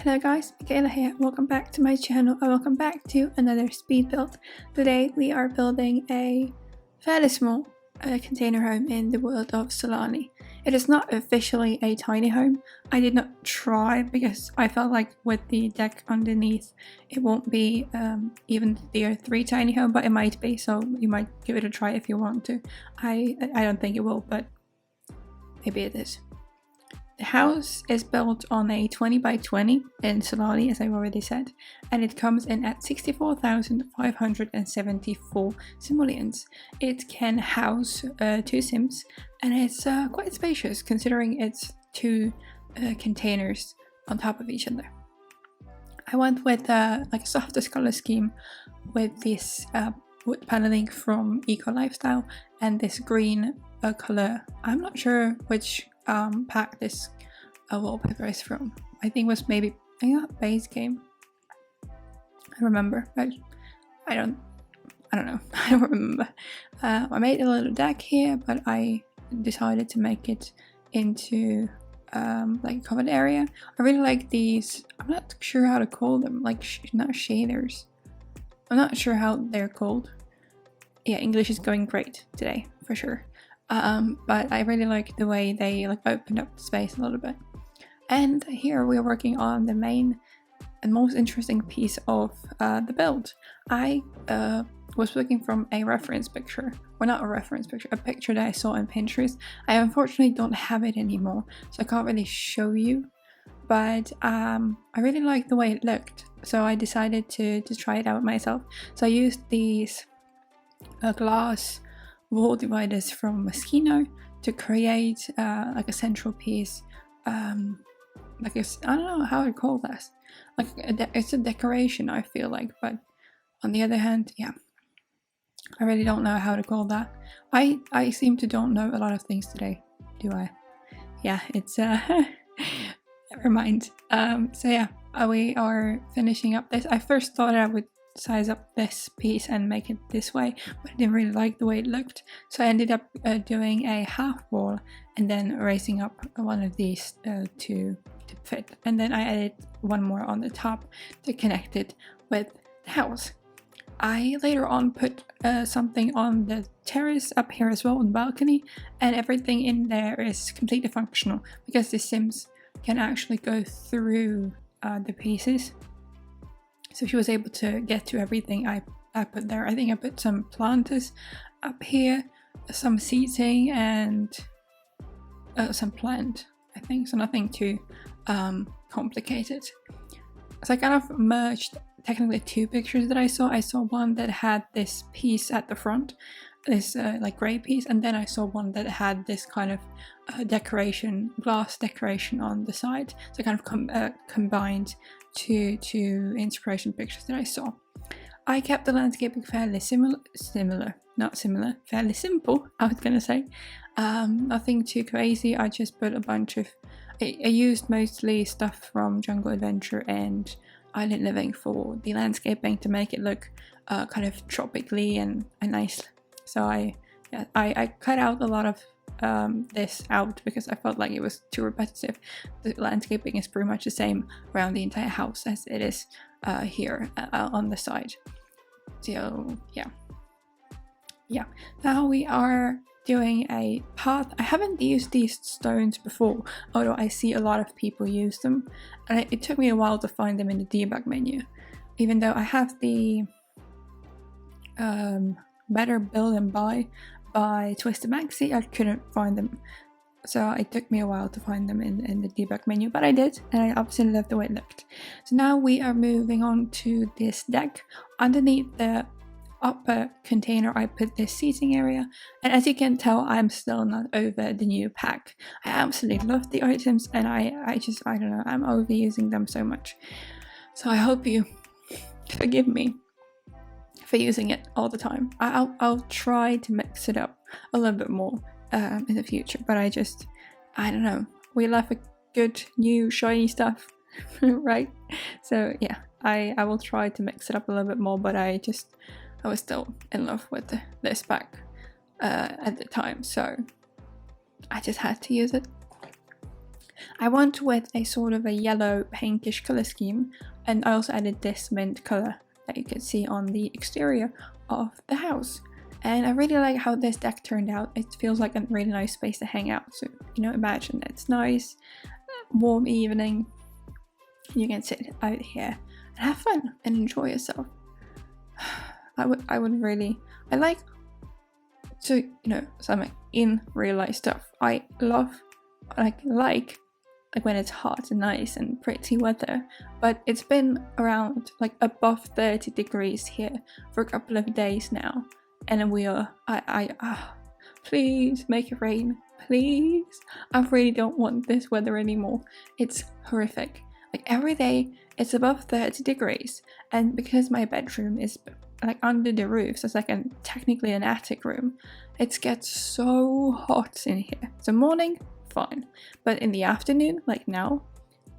Hello guys, Michaela here. Welcome back to my channel and welcome back to another speed build. Today we are building a fairly small container home in the world of Sulani. It is not officially a tiny home. I did not try because I felt like with the deck underneath it won't be even the tier 3 tiny home, but it might be, so you might give it a try if you want to. I don't think it will, but maybe it is. The house is built on a 20 by 20 in Sulani, as I've already said, and it comes in at 64,574 simoleons. It can house 2 sims, and it's quite spacious considering it's 2 containers on top of each other. I went with like a softer color scheme with this wood paneling from Eco Lifestyle and this green color. I'm not sure which pack this wallpaper is from. I think it was maybe base game. I remember, but I don't know. I don't remember. I made a little deck here, but I decided to make it into like a covered area. I really like these. I'm not sure how to call them. Like not shaders. I'm not sure how they're called. Yeah, English is going great today for sure. But I really like the way they like opened up the space a little bit. And here we're working on the main and most interesting piece of the build. I was looking from a reference picture, well not a reference picture, a picture that I saw on Pinterest. I unfortunately don't have it anymore, so I can't really show you, but I really liked the way it looked, so I decided to try it out myself. So I used these glass wall dividers from Moschino to create like a central piece, like I don't know how to call this, like it's a decoration I feel like, but on the other hand, yeah, I really don't know how to call that. I seem to don't know a lot of things today, do I? Yeah, it's never mind. So yeah, we are finishing up this. I first thought I would size up this piece and make it this way, but I didn't really like the way it looked, so I ended up doing a half wall and then raising up one of these to fit, and then I added one more on the top to connect it with the house. I later on put something on the terrace up here as well, on the balcony, and everything in there is completely functional because the sims can actually go through the pieces. So she was able to get to everything I put there. I think I put some planters up here, some seating, and some plant, I think, so nothing too complicated. So I kind of merged technically 2 pictures that I saw. I saw one that had this piece at the front, this like grey piece, and then I saw one that had this kind of decoration, glass decoration on the side. So I kind of combined two inspiration pictures that I saw. I kept the landscaping fairly fairly simple, I was gonna say. Nothing too crazy. I just put a bunch of, I used mostly stuff from Jungle Adventure and Island Living for the landscaping to make it look kind of tropically and nice. So I cut out a lot of this out because I felt like it was too repetitive. The landscaping is pretty much the same around the entire house as it is here on the side. So yeah. Now we are doing a path. I haven't used these stones before, although I see a lot of people use them, and it took me a while to find them in the debug menu. Even though I have the Better Build and Buy by Twisted Maxi, I couldn't find them, so it took me a while to find them in the debug menu, but I did, and I absolutely loved the way it looked. So now we are moving on to this deck. Underneath the upper container I put this seating area, and as you can tell, I'm still not over the new pack. I absolutely love the items, and I don't know, I'm overusing them so much, so I hope you forgive me for using it all the time. I'll try to mix it up a little bit more in the future, but I don't know, we love a good new shiny stuff right? So yeah, I will try to mix it up a little bit more, but I was still in love with this pack at the time, so I just had to use it. I went with a sort of a yellow pinkish color scheme, and I also added this mint color that you can see on the exterior of the house. And I really like how this deck turned out. It feels like a really nice space to hang out. So, you know, imagine it's nice, warm evening. You can sit out here and have fun and enjoy yourself. I like to, you know, some in real life stuff. I love, like when it's hot and nice and pretty weather, but it's been around like above 30 degrees here for a couple of days now. And we are, please make it rain, please. I really don't want this weather anymore. It's horrific. Like every day it's above 30 degrees, and because my bedroom is like under the roof, so it's like technically an attic room, it gets so hot in here. So morning, fine, but in the afternoon, like now,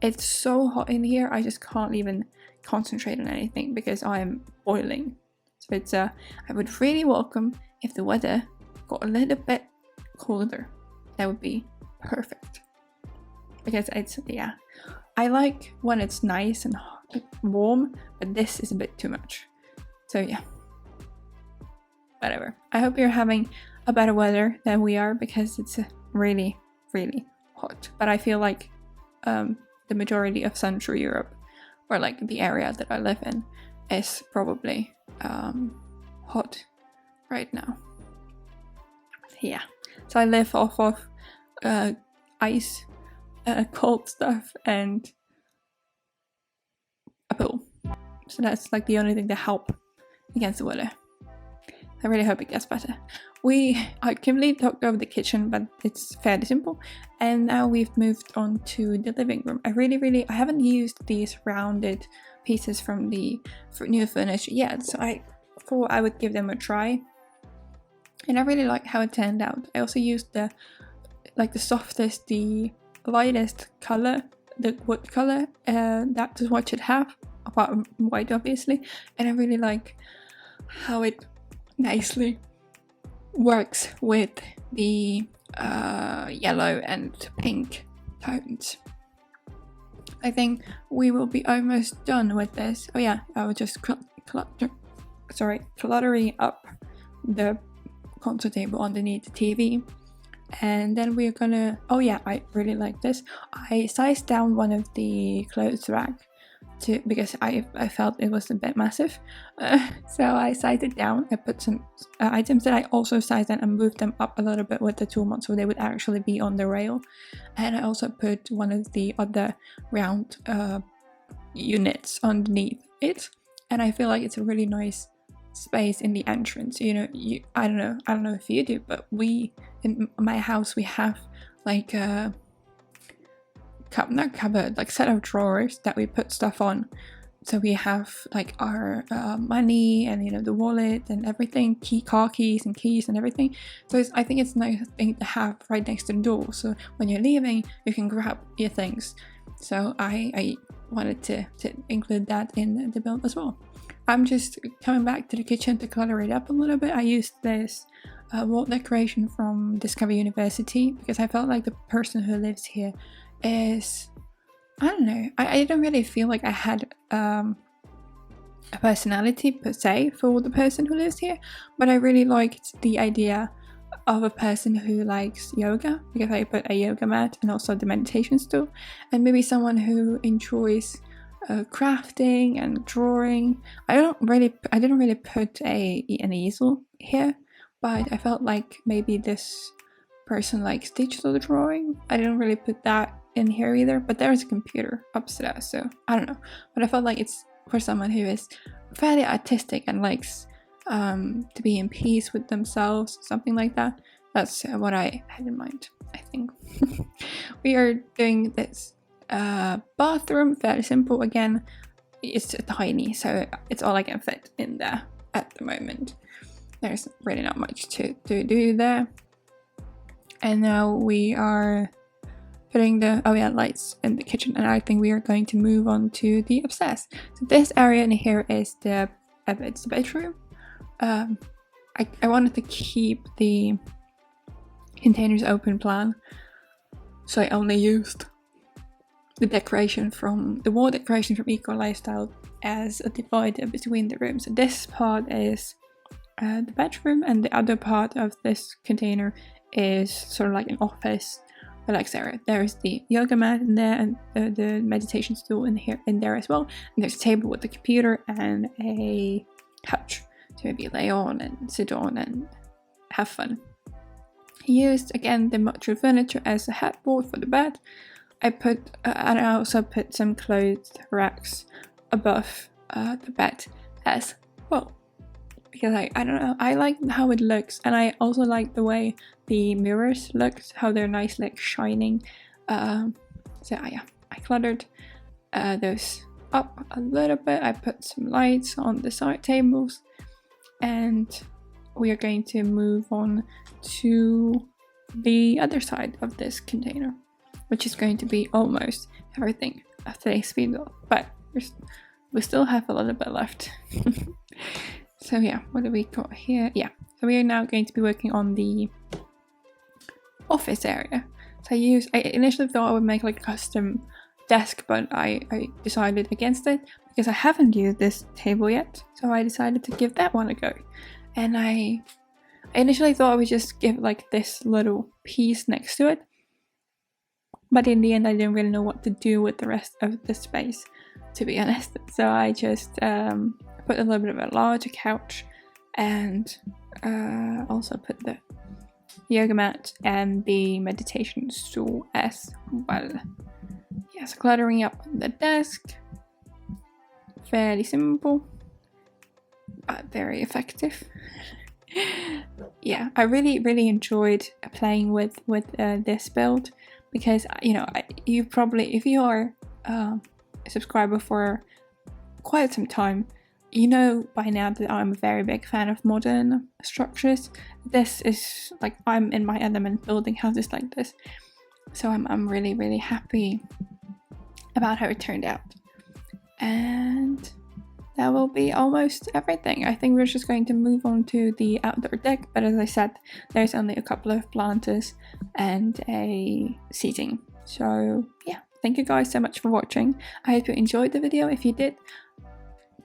it's so hot in here I just can't even concentrate on anything because I am boiling. So it's I would really welcome if the weather got a little bit colder. That would be perfect, because it's, yeah, I like when it's nice and warm, but this is a bit too much. So yeah, whatever. I hope you're having a better weather than we are, because it's really, really hot. But I feel like the majority of Central Europe, or like the area that I live in, is probably hot right now. Yeah, so I live off of ice, cold stuff, and a pool. So that's like the only thing to help against the weather. I really hope it gets better. Kimberly talked over the kitchen, but it's fairly simple. And now we've moved on to the living room. I haven't used these rounded pieces from the new furniture yet, so I thought I would give them a try. And I really like how it turned out. I also used the softest, the lightest color, the wood color, that is what should have, apart from white obviously. And I really like how it nicely works with the yellow and pink tones. I think we will be almost done with this. Oh yeah, I was just cluttering up the console table underneath the TV. And then we're gonna, oh yeah, I really like this. I sized down one of the clothes rack because I felt it was a bit massive. So I sized it down. I put some items that I also sized down and moved them up a little bit with the tool mod so they would actually be on the rail. And I also put one of the other round units underneath it. And I feel like it's a really nice space in the entrance. You know, I don't know if you do, but in my house we have like a not cupboard, like set of drawers that we put stuff on. So we have like our money and, you know, the wallet and everything, car keys and keys and everything. So I think it's a nice thing to have right next to the door, so when you're leaving you can grab your things. So I wanted to include that in the build as well. I'm just coming back to the kitchen to color it up a little bit. I used this wall decoration from Discover University because I felt like the person who lives here is, I don't know, I don't really feel like I had a personality per se for the person who lives here, but I really liked the idea of a person who likes yoga, because I put a yoga mat and also the meditation stool, and maybe someone who enjoys crafting and drawing. I didn't really put an easel here, but I felt like maybe this person likes digital drawing. I didn't really put that in here either, but there's a computer upstairs, so I don't know. But I felt like it's for someone who is fairly artistic and likes to be in peace with themselves, something like that. That's what I had in mind, I think. We are doing this bathroom, fairly simple again. It's tiny, so it's all I can fit in there at the moment. There's really not much to do there. And now we are putting the lights in the kitchen, and I think we are going to move on to the upstairs. So this area in here is the bedroom. I wanted to keep the containers open plan, so I only used the decoration from the wall decoration from Eco Lifestyle as a divider between the rooms. So this part is the bedroom, and the other part of this container is sort of like an office relax area. There's the yoga mat in there, and the meditation stool in there as well. And there's a table with the computer and a couch to maybe lay on and sit on and have fun. I used again the modular furniture as a headboard for the bed. And I also put some clothes racks above the bed as well, because I don't know, I like how it looks, and I also like the way the mirrors look, how they're nice, like shining. So yeah, I cluttered those up a little bit. I put some lights on the side tables, and we are going to move on to the other side of this container, which is going to be almost everything of today's video, but we still have a little bit left. So yeah, what do we got here? Yeah, so we are now going to be working on the office area. So I initially thought I would make like a custom desk, but I decided against it because I haven't used this table yet, so I decided to give that one a go. And I initially thought I would just give like this little piece next to it, but in the end I didn't really know what to do with the rest of the space, to be honest. So I just put a little bit of a larger couch, and also put the yoga mat and the meditation stool as well. Yes, cluttering up the desk. Fairly simple, but very effective. Yeah, I really enjoyed playing with this build, because you know, you probably, if you are a subscriber for quite some time, you know by now that I'm a very big fan of modern structures. This is like, I'm in my element building houses like this, so I'm really happy about how it turned out. And that will be almost everything. I think we're just going to move on to the outdoor deck, but as I said, there's only a couple of planters and a seating. So yeah, thank you guys so much for watching. I hope you enjoyed the video. If you did,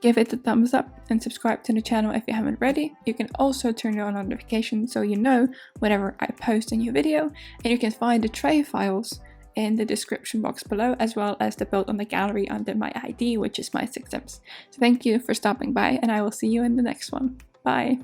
give it a thumbs up and subscribe to the channel if you haven't already. You can also turn on notifications so you know whenever I post a new video, and you can find the tray files in the description box below, as well as the build on the gallery under my ID, which is mysixsims. So thank you for stopping by, and I will see you in the next one. Bye!